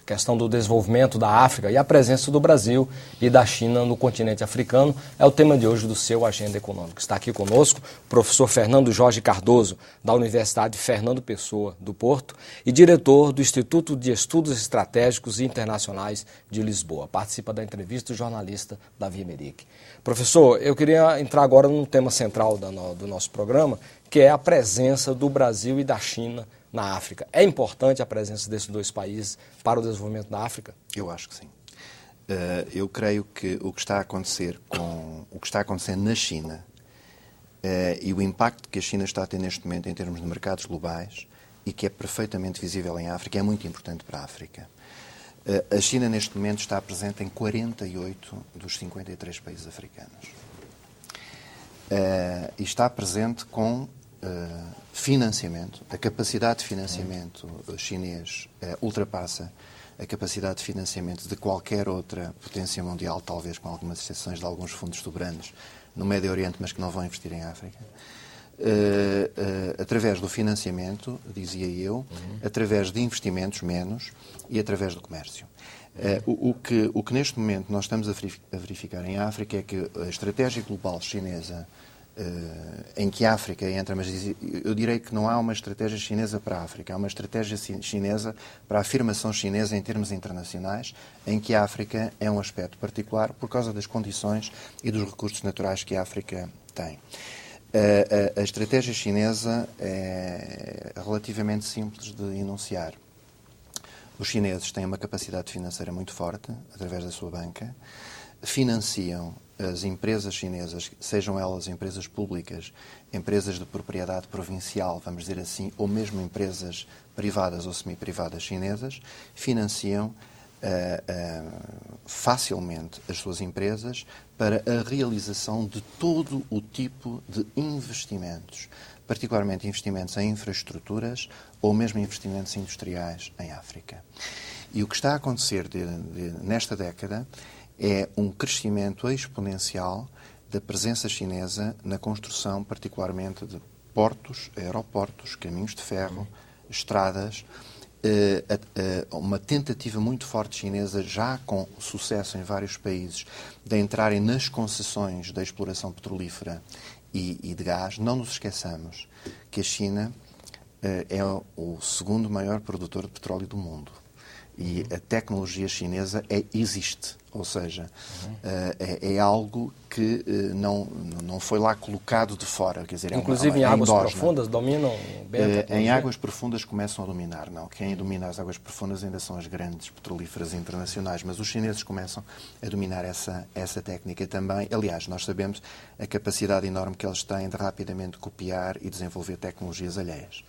questão do desenvolvimento da África e a presença do Brasil e da China no continente africano é o tema de hoje do seu Agenda Econômica. Está aqui conosco o professor Fernando Jorge Cardoso, da Universidade Fernando Pessoa, do Porto, e diretor do Instituto de Estudos Estratégicos e Internacionais de Lisboa. Participa da entrevista o jornalista Davi Emerick. Professor, eu queria entrar agora no tema central do nosso programa, que é a presença do Brasil e da China na África. É importante a presença desses dois países para o desenvolvimento da África? Eu acho que sim. Eu creio que o que está a acontecer na China e o impacto que a China está a ter neste momento em termos de mercados globais e que é perfeitamente visível em África é muito importante para a África. A China neste momento está presente em 48 dos 53 países africanos. E está presente com financiamento. A capacidade de financiamento chinês ultrapassa a capacidade de financiamento de qualquer outra potência mundial, talvez com algumas exceções de alguns fundos soberanos no Médio Oriente, mas que não vão investir em África. Através do financiamento, dizia eu, através de investimentos menos e através do comércio. O que neste momento nós estamos a verificar em África é que a estratégia global chinesa, em que a África entra, mas eu direi que não há uma estratégia chinesa para a África, há uma estratégia chinesa para a afirmação chinesa em termos internacionais, em que a África é um aspecto particular por causa das condições e dos recursos naturais que a África tem. A estratégia chinesa é relativamente simples de enunciar. Os chineses têm uma capacidade financeira muito forte, através da sua banca, financiam as empresas chinesas, sejam elas empresas públicas, empresas de propriedade provincial, vamos dizer assim, ou mesmo empresas privadas ou semi-privadas chinesas, financiam facilmente as suas empresas para a realização de todo o tipo de investimentos, particularmente investimentos em infraestruturas ou mesmo investimentos industriais em África. E o que está a acontecer nesta década é um crescimento exponencial da presença chinesa na construção, particularmente de portos, aeroportos, caminhos de ferro, estradas, uma tentativa muito forte chinesa, já com sucesso em vários países, de entrarem nas concessões da exploração petrolífera e de gás. Não nos esqueçamos que a China é o segundo maior produtor de petróleo do mundo. E a tecnologia chinesa existe, ou seja, é algo que não foi lá colocado de fora. Quer dizer, inclusive em águas profundas dominam bem a tecnologia? Em águas profundas começam a dominar, não. Quem domina as águas profundas ainda são as grandes petrolíferas internacionais, mas os chineses começam a dominar essa técnica também. Aliás, nós sabemos a capacidade enorme que eles têm de rapidamente copiar e desenvolver tecnologias alheias,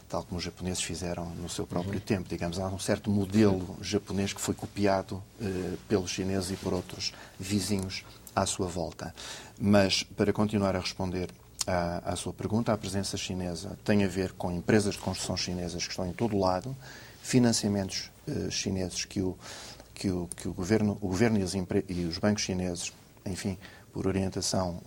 tal como os japoneses fizeram no seu próprio tempo. Digamos, há um certo modelo japonês que foi copiado pelos chineses e por outros vizinhos à sua volta. Mas, para continuar a responder à sua pergunta, a presença chinesa tem a ver com empresas de construção chinesas que estão em todo o lado, financiamentos chineses que o governo e os bancos chineses, enfim, por orientação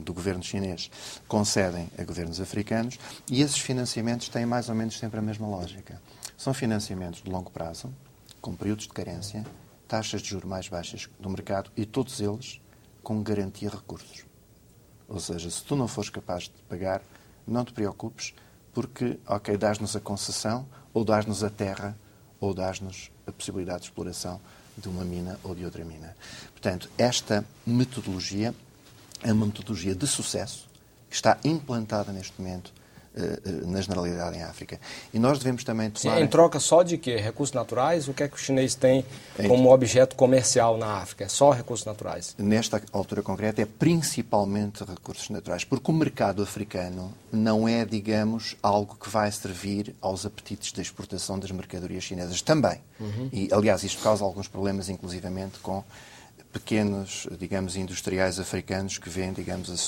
do governo chinês, concedem a governos africanos, e esses financiamentos têm mais ou menos sempre a mesma lógica. São financiamentos de longo prazo, com períodos de carência, taxas de juros mais baixas do mercado e todos eles com garantia de recursos. Ou seja, se tu não fores capaz de pagar, não te preocupes, porque, ok, dás-nos a concessão, ou dás-nos a terra, ou dás-nos a possibilidade de exploração de uma mina ou de outra mina. Portanto, esta metodologia é uma metodologia de sucesso que está implantada neste momento na generalidade em África. E nós devemos também tomar... Sim, em troca só de quê? Recursos naturais? O que é que o chinês tem como objeto comercial na África? É só recursos naturais? Nesta altura concreta é principalmente recursos naturais, porque o mercado africano não é, digamos, algo que vai servir aos apetites da exportação das mercadorias chinesas também. E, aliás, isto causa alguns problemas, inclusivamente, com pequenos, digamos, industriais africanos que veem, digamos, as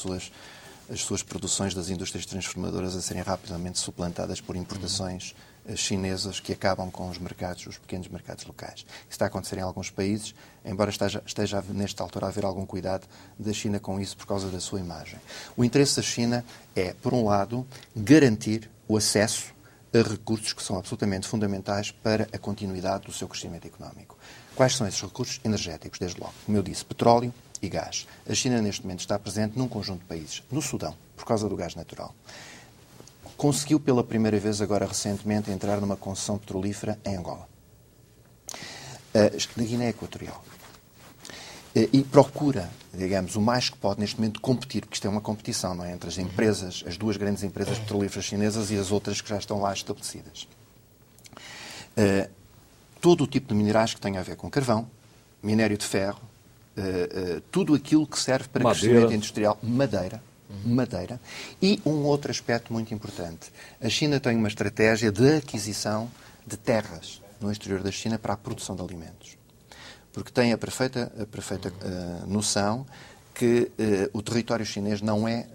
suas produções das indústrias transformadoras a serem rapidamente suplantadas por importações chinesas que acabam com os pequenos mercados locais. Isso está a acontecer em alguns países, embora esteja nesta altura a haver algum cuidado da China com isso por causa da sua imagem. O interesse da China é, por um lado, garantir o acesso recursos que são absolutamente fundamentais para a continuidade do seu crescimento económico. Quais são esses recursos? Energéticos, desde logo. Como eu disse, petróleo e gás. A China, neste momento, está presente num conjunto de países. No Sudão, por causa do gás natural. Conseguiu, pela primeira vez, agora recentemente, entrar numa concessão petrolífera em Angola. Na Guiné Equatorial. E procura, digamos, o mais que pode neste momento competir, porque isto é uma competição, não é? Entre as empresas, as duas grandes empresas petrolíferas chinesas e as outras que já estão lá estabelecidas. Todo o tipo de minerais que tenha a ver com carvão, minério de ferro, tudo aquilo que serve para crescimento industrial, madeira, e um outro aspecto muito importante. A China tem uma estratégia de aquisição de terras no exterior da China para a produção de alimentos. Porque tem a perfeita noção que o território chinês não é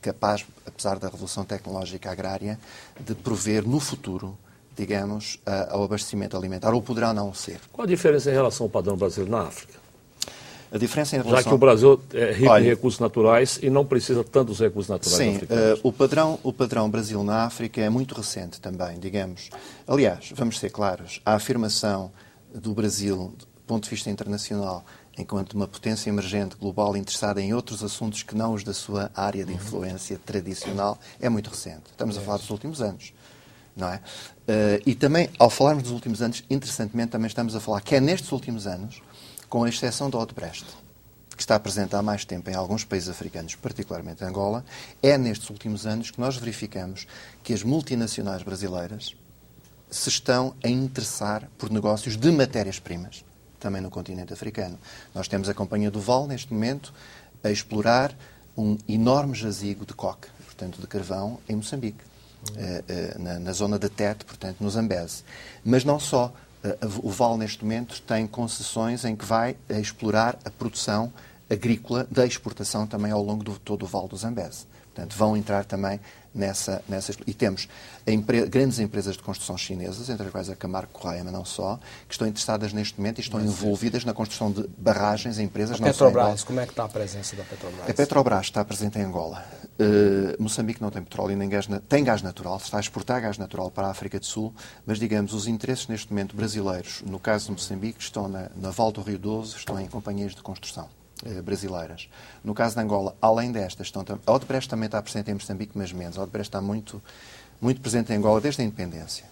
capaz, apesar da revolução tecnológica agrária, de prover no futuro, digamos, ao abastecimento alimentar, ou poderá não ser. Qual a diferença em relação ao padrão brasileiro na África? A diferença em relação... Já que o Brasil é rico em recursos naturais e não precisa tanto dos recursos naturais africanos. O padrão Brasil na África é muito recente também, digamos. Aliás, vamos ser claros, a afirmação do Brasil, do ponto de vista internacional, enquanto uma potência emergente global interessada em outros assuntos que não os da sua área de influência tradicional, é muito recente. Estamos a falar dos últimos anos. Não é? E também, ao falarmos dos últimos anos, interessantemente, também estamos a falar que é nestes últimos anos, com a exceção da Odebrecht, que está presente há mais tempo em alguns países africanos, particularmente Angola, é nestes últimos anos que nós verificamos que as multinacionais brasileiras se estão a interessar por negócios de matérias-primas, também no continente africano. Nós temos a Companhia do Val, neste momento, a explorar um enorme jazigo de coque, portanto, de carvão, em Moçambique, na zona de Tete, portanto, no Zambeze. Mas não só. O Val, neste momento, tem concessões em que vai explorar a produção agrícola da exportação também ao longo de todo o Val do Zambeze. Portanto, vão entrar também nessa... E temos grandes empresas de construção chinesas, entre as quais a Camargo Correia, mas não só, que estão interessadas neste momento e estão envolvidas na construção de barragens em empresas... A Petrobras, como é que está a presença da Petrobras? A Petrobras está presente em Angola. Moçambique não tem petróleo, nem gás, tem gás natural, está a exportar gás natural para a África do Sul, mas, digamos, os interesses neste momento brasileiros, no caso de Moçambique, estão na Val do Rio Doce, estão em companhias de construção brasileiras. No caso de Angola, além destas, a Odebrecht também está presente em Moçambique, mas menos. A Odebrecht está muito presente em Angola desde a independência.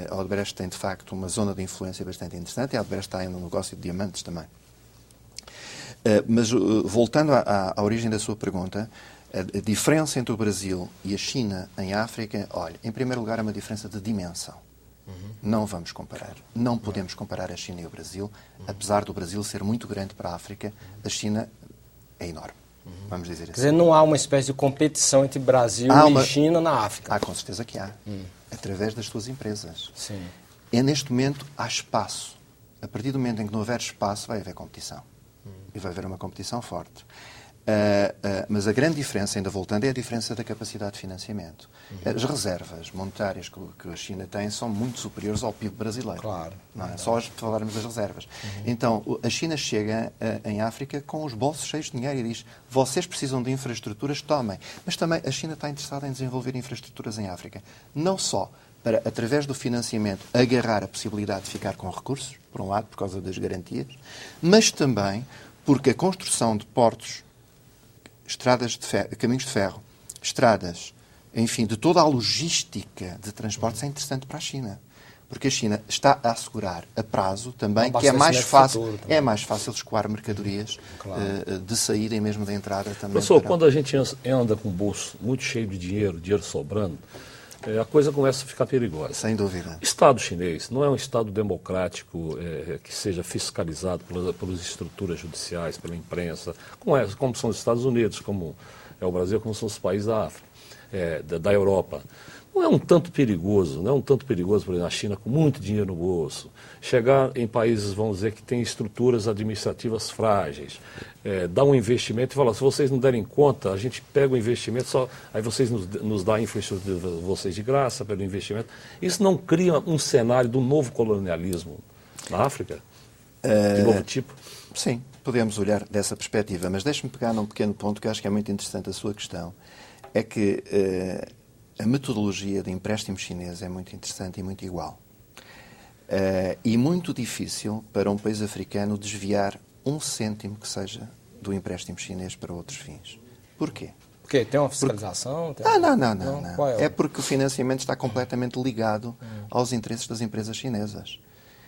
A Odebrecht tem, de facto, uma zona de influência bastante interessante e a Odebrecht está no negócio de diamantes também. Mas, voltando à origem da sua pergunta, a diferença entre o Brasil e a China em África, olha, em primeiro lugar, é uma diferença de dimensão. Não vamos comparar. Não podemos comparar a China e o Brasil. Apesar do Brasil ser muito grande para a África, a China é enorme. Vamos dizer assim. Quer dizer, não há uma espécie de competição entre Brasil e China na África? Com certeza que há. Através das suas empresas. Sim. E neste momento há espaço. A partir do momento em que não houver espaço, vai haver competição. E vai haver uma competição forte. Mas a grande diferença, ainda voltando, é a diferença da capacidade de financiamento. As reservas monetárias que a China tem são muito superiores ao PIB brasileiro. Claro. Não é? Só falarmos das reservas. Então, a China chega em África com os bolsos cheios de dinheiro e diz: vocês precisam de infraestruturas, tomem. Mas também a China está interessada em desenvolver infraestruturas em África. Não só para, através do financiamento, agarrar a possibilidade de ficar com recursos, por um lado, por causa das garantias, mas também porque a construção de portos, estradas de ferro, caminhos de ferro, estradas, enfim, de toda a logística de transportes é interessante para a China. Porque a China está a assegurar a prazo também que é mais fácil escoar mercadorias de saída e mesmo de entrada também. Professor, quando a gente anda com o bolso muito cheio de dinheiro sobrando, a coisa começa a ficar perigosa. Sem dúvida. O Estado chinês não é um Estado democrático que seja fiscalizado pelas estruturas judiciais, pela imprensa, como são os Estados Unidos, como é o Brasil, como são os países da África, da Europa. Não é um tanto perigoso, por exemplo, a China com muito dinheiro no bolso, chegar em países, vamos dizer, que têm estruturas administrativas frágeis, dar um investimento e falar: se vocês não derem conta, a gente pega o investimento, aí vocês nos dão a infraestrutura de vocês de graça pelo investimento. Isso não cria um cenário do novo colonialismo na África? De novo tipo? Sim, podemos olhar dessa perspectiva, mas deixe-me pegar num pequeno ponto que eu acho que é muito interessante a sua questão. É que a metodologia de empréstimo chinês é muito interessante e muito igual. E muito difícil para um país africano desviar 1 cêntimo que seja do empréstimo chinês para outros fins. Porquê? Porque tem uma fiscalização? Não. É porque o financiamento está completamente ligado aos interesses das empresas chinesas.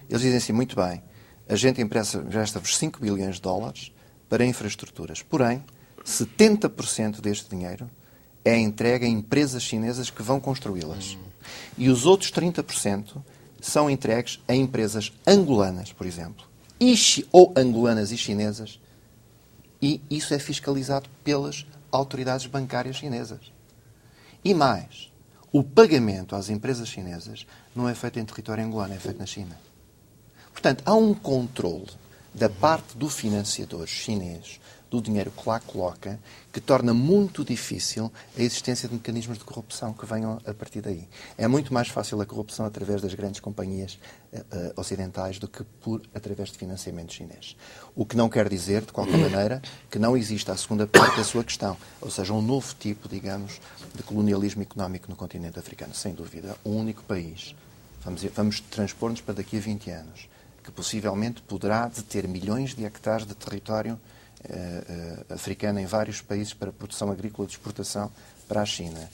Eles dizem assim, muito bem, a gente empresta-vos 5 bilhões de dólares para infraestruturas. Porém, 70% deste dinheiro é entregue a empresas chinesas que vão construí-las. E os outros 30% são entregues a empresas angolanas, por exemplo, ou angolanas e chinesas, e isso é fiscalizado pelas autoridades bancárias chinesas. E mais, o pagamento às empresas chinesas não é feito em território angolano, é feito na China. Portanto, há um controle da parte do financiador chinês do dinheiro que lá coloca, que torna muito difícil a existência de mecanismos de corrupção que venham a partir daí. É muito mais fácil a corrupção através das grandes companhias ocidentais do que através de financiamento chinês. O que não quer dizer, de qualquer maneira, que não exista a segunda parte da sua questão, ou seja, um novo tipo, digamos, de colonialismo económico no continente africano. Sem dúvida, um único país, vamos transpor-nos para daqui a 20 anos, que possivelmente poderá deter milhões de hectares de território africana em vários países para produção agrícola de exportação para a China,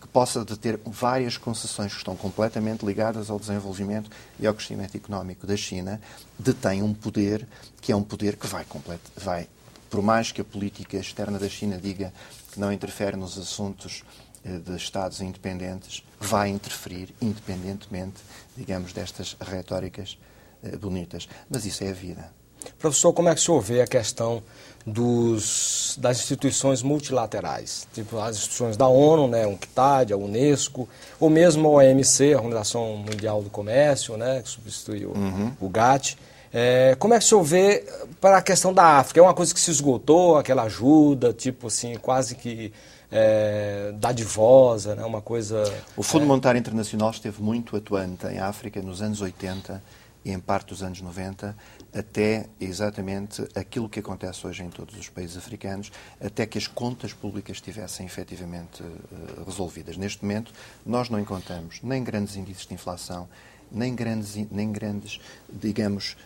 que possa deter várias concessões que estão completamente ligadas ao desenvolvimento e ao crescimento económico da China, detém um poder que é um poder que vai, por mais que a política externa da China diga que não interfere nos assuntos de Estados independentes, vai interferir independentemente, digamos, destas retóricas bonitas. Mas isso é a vida. Professor, como é que o senhor vê a questão das instituições multilaterais? Tipo as instituições da ONU, né, a UNCTAD, a Unesco, ou mesmo a OMC, a Organização Mundial do Comércio, né, que substituiu o GATT. Como é que o senhor vê para a questão da África? É uma coisa que se esgotou, aquela ajuda, tipo assim, quase que dadivosa, né, uma coisa... O Fundo Monetário Internacional esteve muito atuante em África nos anos 80 e em parte dos anos 90, até exatamente aquilo que acontece hoje em todos os países africanos, até que as contas públicas estivessem efetivamente resolvidas. Neste momento, nós não encontramos nem grandes índices de inflação, nem grandes, digamos,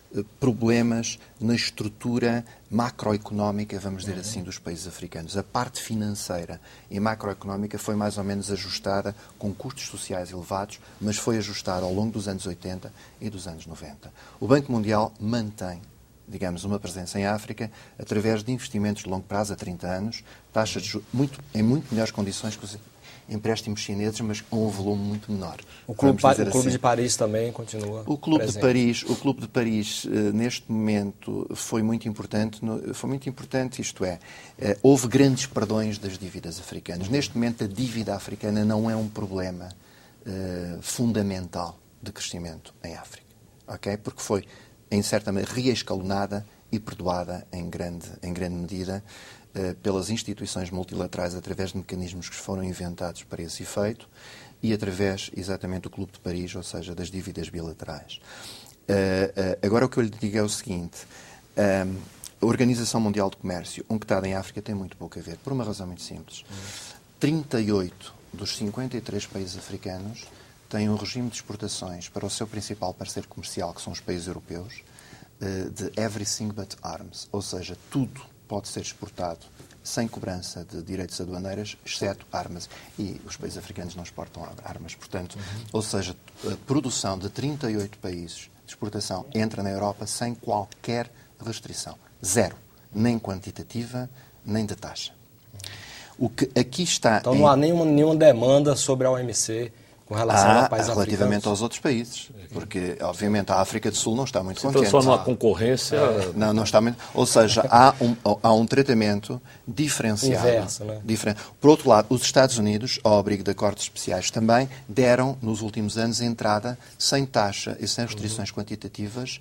problemas na estrutura macroeconómica, vamos dizer assim, dos países africanos. A parte financeira e macroeconómica foi mais ou menos ajustada com custos sociais elevados, mas foi ajustada ao longo dos anos 80 e dos anos 90. O Banco Mundial mantém, digamos, uma presença em África através de investimentos de longo prazo, a 30 anos, taxas de juros em muito melhores condições que os empréstimos chineses, mas com um volume muito menor. O Clube de Paris também continua O Clube presente. O Clube de Paris, neste momento, foi muito importante, isto é, houve grandes perdões das dívidas africanas. Neste momento, a dívida africana não é um problema fundamental de crescimento em África, ok? Porque foi, em certa maneira, reescalonada e perdoada em grande medida pelas instituições multilaterais através de mecanismos que foram inventados para esse efeito e através, exatamente, do Clube de Paris, ou seja, das dívidas bilaterais. Agora, o que eu lhe digo é o seguinte. A Organização Mundial do Comércio, UNCTAD em África, tem muito pouco a ver, por uma razão muito simples. 38 dos 53 países africanos têm um regime de exportações para o seu principal parceiro comercial, que são os países europeus, de everything but arms, ou seja, tudo pode ser exportado sem cobrança de direitos aduaneiros, exceto armas. E os países africanos não exportam armas. Portanto, ou seja, a produção de 38 países de exportação entra na Europa sem qualquer restrição. Zero. Nem quantitativa, nem de taxa. O que aqui está... Então não há nenhuma demanda sobre a OMC com relação a países relativamente africanos? aos outros países, porque, obviamente, a África do Sul não está muito então, contente. Só numa concorrência... Não está muito... Ou seja, há um tratamento diferenciado. Inverso, né? Por outro lado, os Estados Unidos, ao abrigo de acordos especiais também, deram, nos últimos anos, entrada sem taxa e sem restrições quantitativas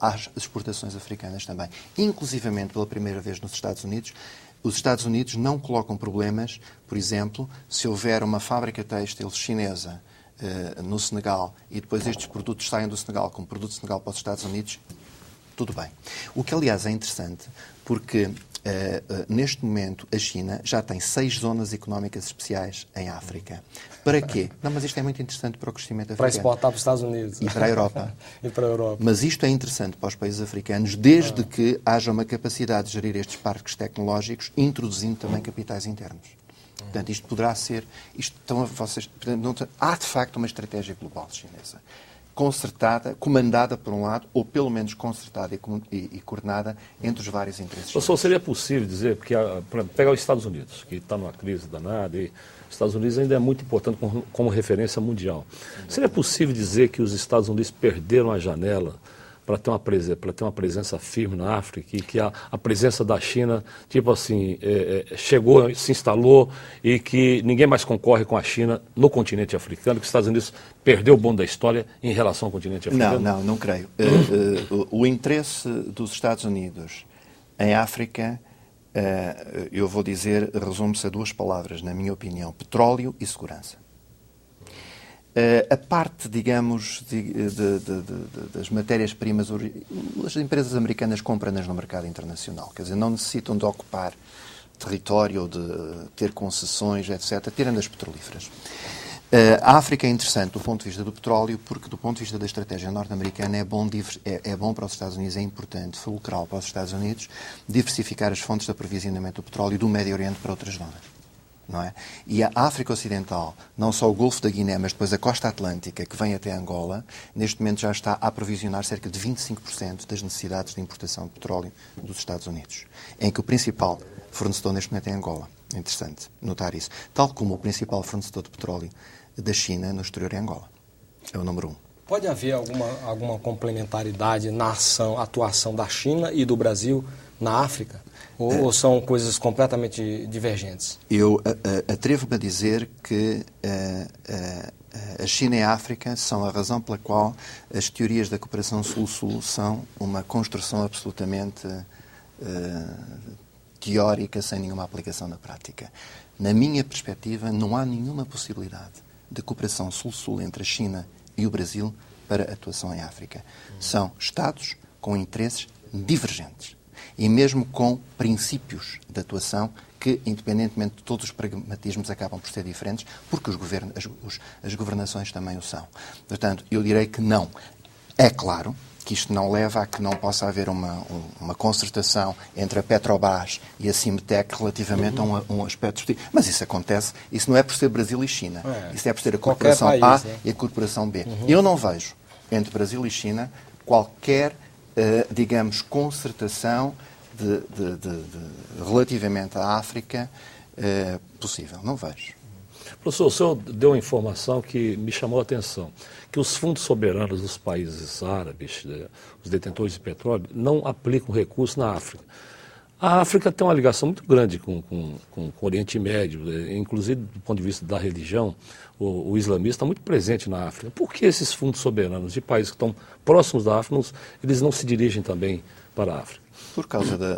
às exportações africanas também. Inclusivamente, pela primeira vez nos Estados Unidos, os Estados Unidos não colocam problemas, por exemplo, se houver uma fábrica têxtil chinesa no Senegal e depois estes produtos saem do Senegal como produto de Senegal para os Estados Unidos, tudo bem. O que, aliás, é interessante, porque neste momento a China já tem 6 zonas económicas especiais em África. Para quê? Não, mas isto é muito interessante para o crescimento africano. Para exportar para os Estados Unidos. E para a Europa. E para a Europa. Mas isto é interessante para os países africanos, desde que haja uma capacidade de gerir estes parques tecnológicos, introduzindo também capitais internos. Portanto, isto poderá ser... há, de facto, uma estratégia global chinesa, concertada, comandada por um lado, ou pelo menos concertada e coordenada entre os vários interesses. Professor, seria possível dizer, porque pegar os Estados Unidos, que está numa crise danada, e os Estados Unidos ainda é muito importante como referência mundial. Seria possível dizer que os Estados Unidos perderam a janela para ter uma presença firme na África e que a presença da China, tipo assim, chegou, se instalou e que ninguém mais concorre com a China no continente africano, que os Estados Unidos perdeu o bonde da história em relação ao continente africano? Não creio. O interesse dos Estados Unidos em África, eu vou dizer, resume-se a 2 palavras, na minha opinião: petróleo e segurança. A parte, digamos, das matérias-primas, as empresas americanas compram-nas no mercado internacional. Quer dizer, não necessitam de ocupar território ou de ter concessões, etc., tirando as petrolíferas. A África é interessante do ponto de vista do petróleo, porque do ponto de vista da estratégia norte-americana é bom para os Estados Unidos, é importante, fulcral para os Estados Unidos, diversificar as fontes de aprovisionamento do petróleo do Médio Oriente para outras zonas. Não é? E a África Ocidental, não só o Golfo da Guiné, mas depois a costa atlântica, que vem até Angola, neste momento já está a aprovisionar cerca de 25% das necessidades de importação de petróleo dos Estados Unidos, em que o principal fornecedor neste momento é Angola. É interessante notar isso. Tal como o principal fornecedor de petróleo da China no exterior é Angola. É o número 1. Pode haver alguma complementaridade na atuação da China e do Brasil na África? Ou são coisas completamente divergentes? Eu atrevo-me a dizer que a China e a África são a razão pela qual as teorias da cooperação Sul-Sul são uma construção absolutamente teórica, sem nenhuma aplicação na prática. Na minha perspectiva, não há nenhuma possibilidade de cooperação Sul-Sul entre a China e o Brasil para atuação em África. São Estados com interesses divergentes. E mesmo com princípios de atuação que, independentemente de todos os pragmatismos, acabam por ser diferentes, porque as governações também o são. Portanto, eu direi que não. É claro que isto não leva a que não possa haver uma concertação entre a Petrobras e a Cimetec relativamente a um aspecto... Mas isso acontece, isso não é por ser Brasil e China. Isso é por ser a Corporação A e a Corporação B. Eu não vejo entre Brasil e China qualquer... digamos, concertação relativamente à África possível. Não vejo. Professor, o senhor deu uma informação que me chamou a atenção, que os fundos soberanos dos países árabes, os detentores de petróleo, não aplicam recursos na África. A África tem uma ligação muito grande com o Oriente Médio, inclusive do ponto de vista da religião, o islamismo está muito presente na África. Por que esses fundos soberanos de países que estão próximos da África, eles não se dirigem também para a África? Por causa da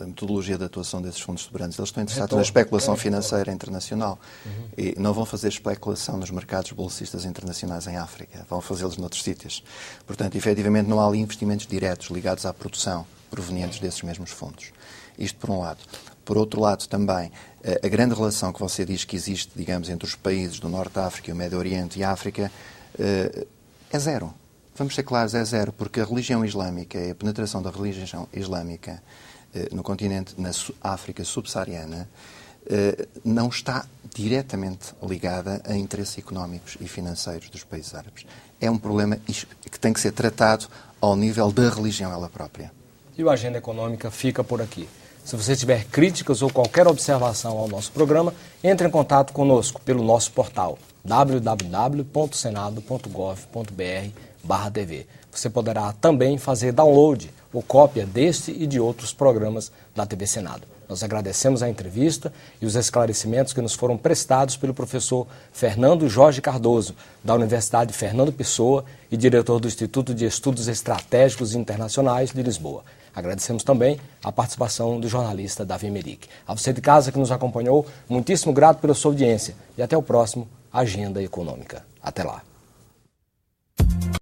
metodologia de atuação desses fundos soberanos. Eles estão interessados na especulação financeira internacional e não vão fazer especulação nos mercados bolsistas internacionais em África. Vão fazê-los noutros sítios. Portanto, efetivamente, não há ali investimentos diretos ligados à produção provenientes desses mesmos fundos. Isto por um lado. Por outro lado, também, a grande relação que você diz que existe, digamos, entre os países do Norte da África, o Médio Oriente e a África, é zero. Vamos ser claros, é zero, porque a religião islâmica e a penetração da religião islâmica no continente, na África subsaariana, não está diretamente ligada a interesses económicos e financeiros dos países árabes. É um problema que tem que ser tratado ao nível da religião ela própria. E o Agenda Econômica fica por aqui. Se você tiver críticas ou qualquer observação ao nosso programa, entre em contato conosco pelo nosso portal www.senado.gov.br/TV. Você poderá também fazer download ou cópia deste e de outros programas da TV Senado. Nós agradecemos a entrevista e os esclarecimentos que nos foram prestados pelo professor Fernando Jorge Cardoso, da Universidade Fernando Pessoa e diretor do Instituto de Estudos Estratégicos Internacionais de Lisboa. Agradecemos também a participação do jornalista Davi Meric. A você de casa que nos acompanhou, muitíssimo grato pela sua audiência e até o próximo Agenda Econômica. Até lá.